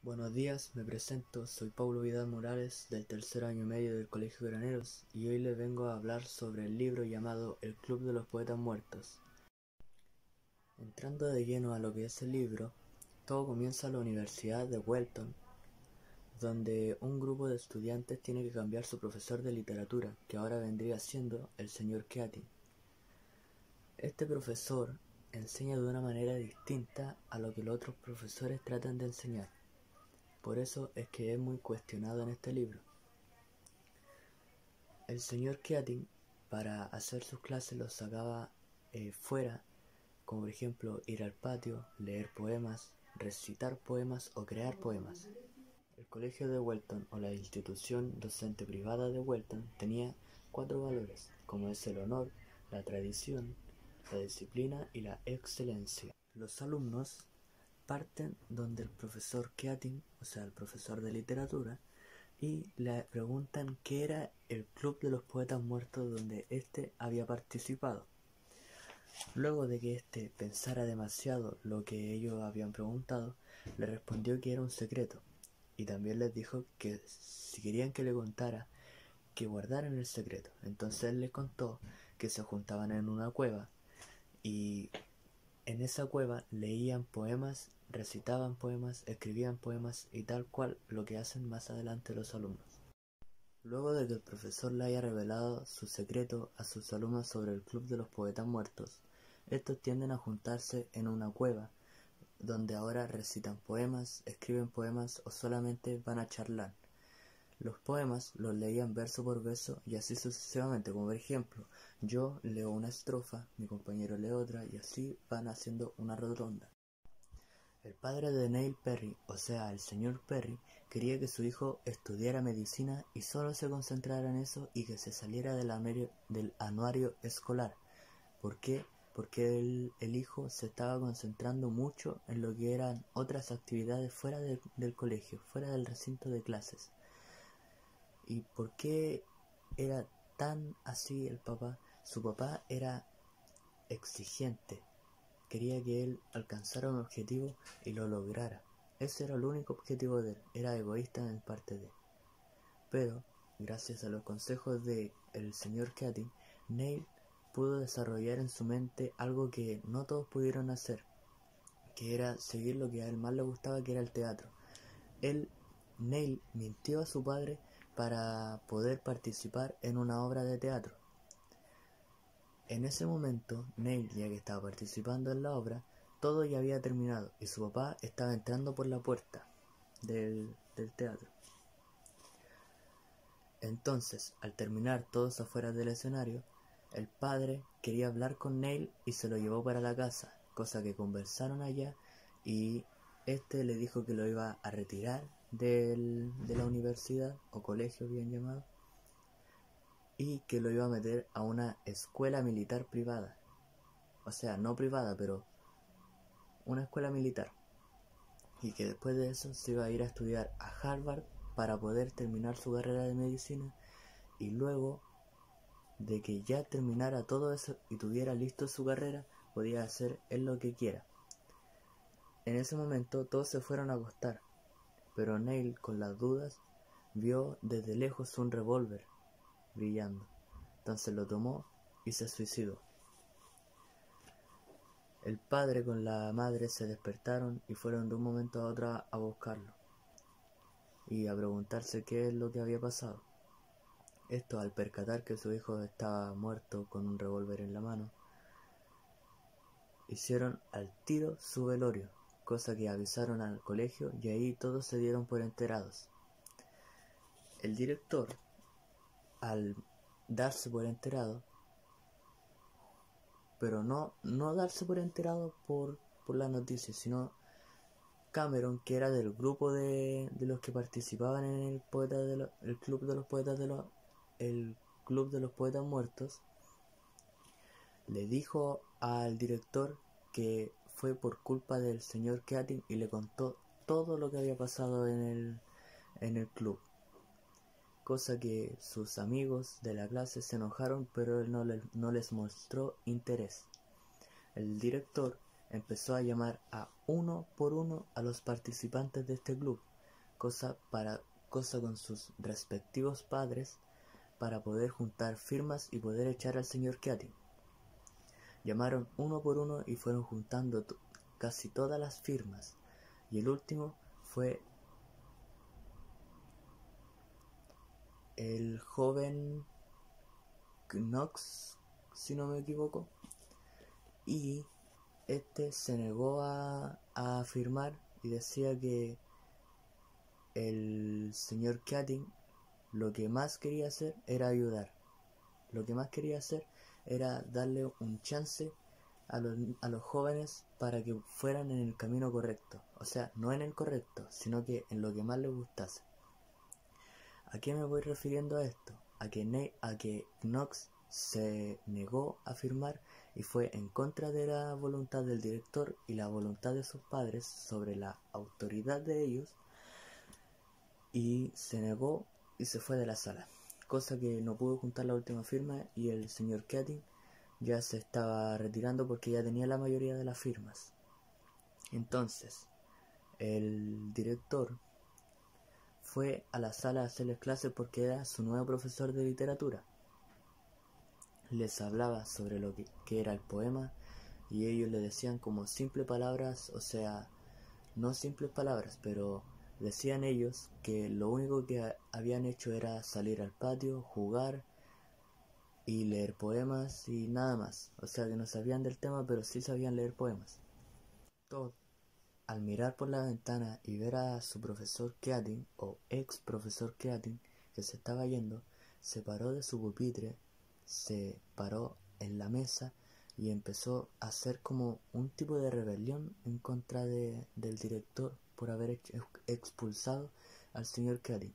Buenos días, me presento, soy Paulo Vidal Morales del tercer año y medio del Colegio Graneros y hoy les vengo a hablar sobre el libro llamado El Club de los Poetas Muertos. Entrando de lleno a lo que es el libro, todo comienza en la Universidad de Welton, donde un grupo de estudiantes tiene que cambiar su profesor de literatura, que ahora vendría siendo el señor Keating. Este profesor enseña de una manera distinta a lo que los otros profesores tratan de enseñar. Por eso es que es muy cuestionado en este libro. El señor Keating, para hacer sus clases, los sacaba fuera, como por ejemplo ir al patio, leer poemas, recitar poemas o crear poemas. El colegio de Welton o la institución docente privada de Welton tenía 4 valores, como es el honor, la tradición, la disciplina y la excelencia. Los alumnos parten donde el profesor Keating, o sea el profesor de literatura, y le preguntan qué era el Club de los Poetas Muertos donde éste había participado. Luego de que éste pensara demasiado lo que ellos habían preguntado, le respondió que era un secreto, y también les dijo que si querían que le contara, que guardaran el secreto. Entonces él les contó que se juntaban en una cueva, y en esa cueva leían poemas, recitaban poemas, escribían poemas y tal cual lo que hacen más adelante los alumnos. Luego de que el profesor le haya revelado su secreto a sus alumnos sobre el Club de los Poetas Muertos, estos tienden a juntarse en una cueva, donde ahora recitan poemas, escriben poemas o solamente van a charlar. Los poemas los leían verso por verso y así sucesivamente, como por ejemplo, yo leo una estrofa, mi compañero lee otra y así van haciendo una rotonda. El padre de Neil Perry, o sea, el señor Perry, quería que su hijo estudiara medicina y solo se concentrara en eso y que se saliera del anuario escolar. ¿Por qué? Porque el hijo se estaba concentrando mucho en lo que eran otras actividades fuera del colegio, fuera del recinto de clases. ¿Y por qué era tan así el papá? Su papá era exigente. Quería que él alcanzara un objetivo y lo lograra. Ese era el único objetivo de él, era egoísta en parte de él. Pero, gracias a los consejos del señor Keating, Neil pudo desarrollar en su mente algo que no todos pudieron hacer, que era seguir lo que a él más le gustaba, que era el teatro. Neil mintió a su padre para poder participar en una obra de teatro. En ese momento, Neil, ya que estaba participando en la obra, todo ya había terminado y su papá estaba entrando por la puerta del teatro. Entonces, al terminar todos afuera del escenario, el padre quería hablar con Neil y se lo llevó para la casa, cosa que conversaron allá y este le dijo que lo iba a retirar de la universidad o colegio bien llamado y que lo iba a meter a una escuela militar privada. O sea, no privada, pero una escuela militar. Y que después de eso se iba a ir a estudiar a Harvard para poder terminar su carrera de medicina y luego de que ya terminara todo eso y tuviera listo su carrera, podía hacer él lo que quiera. En ese momento todos se fueron a acostar, pero Neil, con las dudas, vio desde lejos un revólver brillando. Entonces lo tomó y se suicidó. El padre con la madre se despertaron y fueron de un momento a otro a buscarlo y a preguntarse qué es lo que había pasado. Esto al percatar que su hijo estaba muerto con un revólver en la mano, hicieron al tiro su velorio, cosa que avisaron al colegio y ahí todos se dieron por enterados. El director, al darse por enterado, pero no darse por enterado por la noticia, sino Cameron, que era del grupo de los que participaban en el club de los poetas el club de los poetas muertos, le dijo al director que fue por culpa del señor Keating y le contó todo lo que había pasado en el club, cosa que sus amigos de la clase se enojaron, pero él no les mostró interés. El director empezó a llamar a uno por uno a los participantes de este club cosa con sus respectivos padres para poder juntar firmas y poder echar al señor Keating. Llamaron uno por uno y fueron juntando casi todas las firmas, y el último fue el joven Knox, si no me equivoco, y este se negó a firmar y decía que el señor Keating lo que más quería hacer era ayudar. Lo que más quería hacer era darle un chance a los jóvenes para que fueran en el camino correcto. O sea, no en el correcto, sino que en lo que más les gustase. ¿A qué me voy refiriendo a esto? A que Knox se negó a firmar y fue en contra de la voluntad del director y la voluntad de sus padres sobre la autoridad de ellos, y se negó y se fue de la sala, cosa que no pudo juntar la última firma, y el señor Keating ya se estaba retirando porque ya tenía la mayoría de las firmas. Entonces el director fue a la sala a hacerles clases porque era su nuevo profesor de literatura. Les hablaba sobre lo que era el poema, y ellos le decían como simples palabras, o sea, no simples palabras, pero decían ellos que lo único que habían hecho era salir al patio, jugar y leer poemas y nada más. O sea, que no sabían del tema, pero sí sabían leer poemas. Todd, al mirar por la ventana y ver a su profesor Keating, o ex profesor Keating, que se estaba yendo, se paró de su pupitre, se paró en la mesa y empezó a hacer como un tipo de rebelión en contra del director por haber expulsado al señor Keating.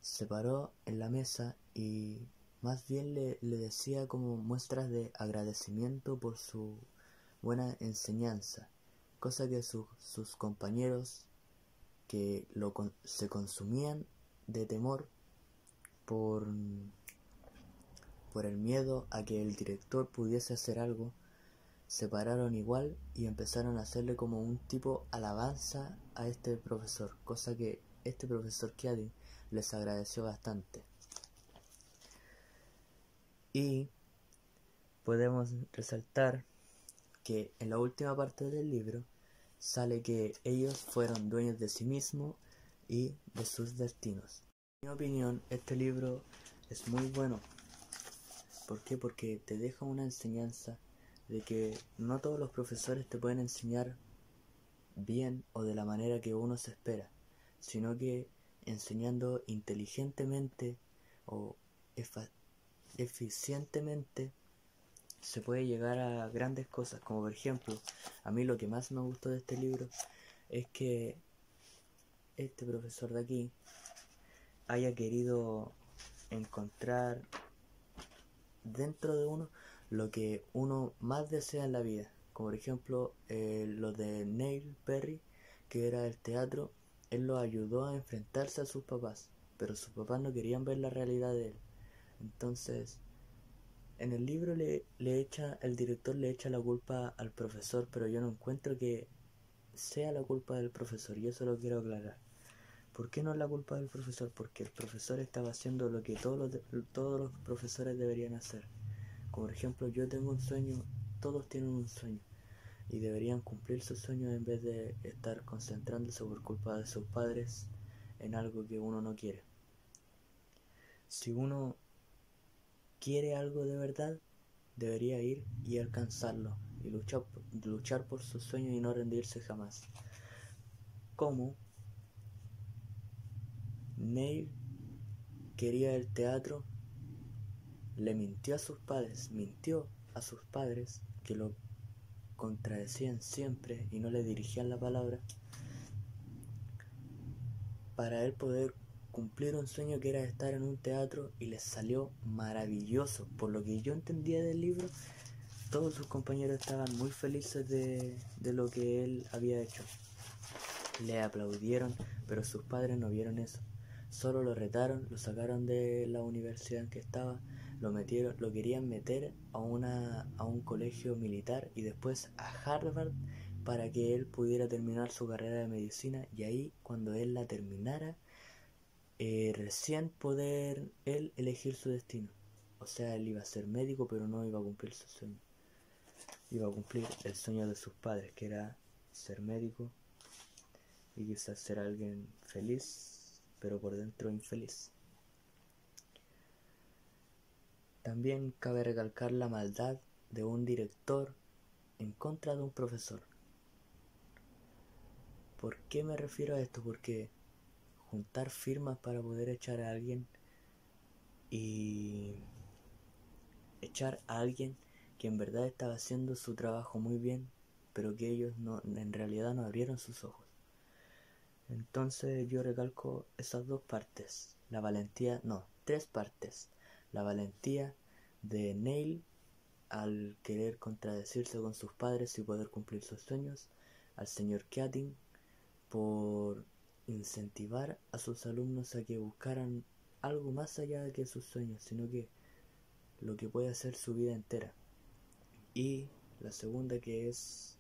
Se paró en la mesa y más bien le decía como muestras de agradecimiento por su buena enseñanza, cosa que sus compañeros que se consumían de temor por el miedo a que el director pudiese hacer algo, se pararon igual y empezaron a hacerle como un tipo alabanza a este profesor, cosa que este profesor Keating les agradeció bastante. Y podemos resaltar que en la última parte del libro sale que ellos fueron dueños de sí mismos y de sus destinos. En mi opinión, este libro es muy bueno. ¿Por qué? Porque te deja una enseñanza de que no todos los profesores te pueden enseñar bien o de la manera que uno se espera, sino que enseñando inteligentemente o eficientemente se puede llegar a grandes cosas. Como por ejemplo, a mí lo que más me gustó de este libro es que este profesor de aquí haya querido encontrar dentro de uno lo que uno más desea en la vida. Como por ejemplo lo de Neil Perry, que era el teatro. Él lo ayudó a enfrentarse a sus papás, pero sus papás no querían ver la realidad de él. Entonces en el libro el director le echa la culpa al profesor, pero yo no encuentro que sea la culpa del profesor, y eso lo quiero aclarar. ¿Por qué no es la culpa del profesor? Porque el profesor estaba haciendo lo que todos los profesores deberían hacer. Como por ejemplo, yo tengo un sueño, todos tienen un sueño, y deberían cumplir sus sueños en vez de estar concentrándose por culpa de sus padres en algo que uno no quiere. Si uno quiere algo de verdad, debería ir y alcanzarlo, y luchar por sus sueños y no rendirse jamás. Como Neil quería el teatro, le mintió a sus padres que lo contradecían siempre y no le dirigían la palabra, para él poder cumplir un sueño que era estar en un teatro, y les salió maravilloso. Por lo que yo entendía del libro, todos sus compañeros estaban muy felices de lo que él había hecho. Le aplaudieron, pero sus padres no vieron eso. Solo lo retaron, lo sacaron de la universidad en que estaba, lo querían meter a un colegio militar y después a Harvard para que él pudiera terminar su carrera de medicina, y ahí cuando él la terminara, recién poder él elegir su destino. O sea, él iba a ser médico, pero no iba a cumplir su sueño. Iba a cumplir el sueño de sus padres, que era ser médico y quizás ser alguien feliz, pero por dentro infeliz. También cabe recalcar la maldad de un director en contra de un profesor. ¿Por qué me refiero a esto? Porque juntar firmas para poder echar a alguien y echar a alguien que en verdad estaba haciendo su trabajo muy bien, pero que ellos no, en realidad no abrieron sus ojos. Entonces yo recalco esas dos partes, la valentía, no, tres partes, la valentía de Neil al querer contradecirse con sus padres y poder cumplir sus sueños, al señor Keating por incentivar a sus alumnos a que buscaran algo más allá que sus sueños, sino que lo que puede hacer su vida entera. Y la segunda, que es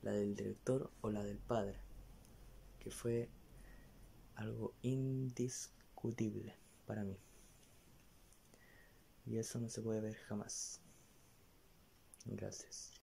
la del director o la del padre, que fue algo indiscutible para mí. Y eso no se puede ver jamás. Gracias.